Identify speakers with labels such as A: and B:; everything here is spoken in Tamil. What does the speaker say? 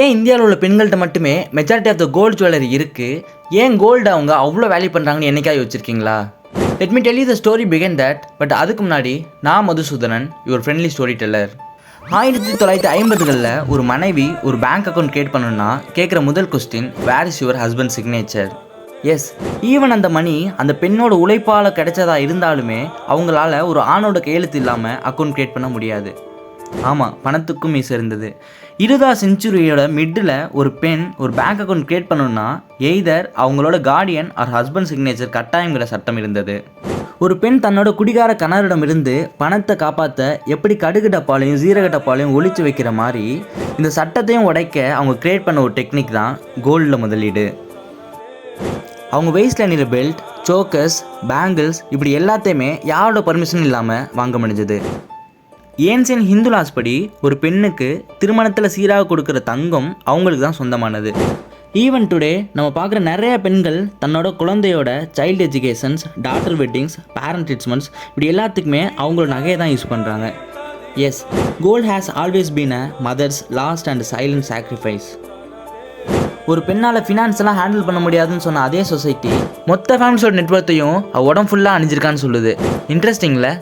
A: ஏன் இந்தியாவில் உள்ள பெண்கள்கிட்ட மட்டுமே majority of the gold jewellery இருக்குது? ஏன் கோல்டு அவங்க அவ்வளோ வேல்யூ பண்ணுறாங்கன்னு என்னைக்காக யோசிச்சிருக்கீங்களா? Let me tell you the story பிகின் தட். பட் அதுக்கு முன்னாடி நான் Madhusudhanan, your friendly storyteller. 1950களில் ஒரு மனைவி ஒரு பேங்க் அக்கௌண்ட் கிரியேட் பண்ணணும்னா கேட்குற முதல் question, where is your husband signature? Yes, even அந்த மணி அந்த பெண்ணோட உழைப்பால் கிடைச்சதா இருந்தாலுமே அவங்களால ஒரு ஆணோட கையெழுத்து இல்லாமல் அக்கௌண்ட் கிரியேட் பண்ண முடியாது. ஆமாம், பணத்துக்கும் மீசை இருந்தது. 20ஆம் செஞ்சுரியோட மிட்டில் ஒரு பெண் ஒரு பேங்க் அக்கௌண்ட் கிரியேட் பண்ணணும்னா எய்தர் அவங்களோட கார்டியன் ஆர் ஹஸ்பண்ட் சிக்னேச்சர் கட்டாயங்கிற சட்டம் இருந்தது. ஒரு பெண் தன்னோட குடிகார கணவரிடமிருந்து பணத்தை காப்பாற்ற எப்படி கடுகு டப்பாலையும் சீரக டப்பாலையும் ஒழிச்சு வைக்கிற மாதிரி இந்த சட்டத்தையும் உடைக்க அவங்க கிரியேட் பண்ண ஒரு டெக்னிக் தான் கோல்டில் முதலீடு. அவங்க வெயிஸ்ட்ல அணிகிற பெல்ட், சோக்கர்ஸ், பேங்கிள்ஸ் இப்படி எல்லாத்தையுமே யாரோட பர்மிஷன் இல்லாமல் வாங்க முடிஞ்சது. ஏன்சியன் ஹிந்து லாஸ் படி ஒரு பெண்ணுக்கு திருமணத்தில் சீராக கொடுக்குற தங்கம் அவங்களுக்கு தான் சொந்தமானது. ஈவன் டுடே நம்ம பார்க்குற நிறைய பெண்கள் தன்னோட குழந்தையோட child educations, daughter weddings, parent treatments இப்படி எல்லாத்துக்குமே அவங்களோட நகையை தான் யூஸ் பண்ணுறாங்க. Yes, gold has always been a mother's last and silent sacrifice. ஒரு பெண்ணால் ஃபினான்ஸ்லாம் ஹேண்டில் பண்ண முடியாதுன்னு சொன்ன அதே சொசைட்டி மொத்த ஃபேமிலிஸோட நெட்வொர்த்தையும் உடம்பு ஃபுல்லாக அணிஞ்சிருக்கான்னு சொல்லுது. இன்ட்ரெஸ்டிங்கில்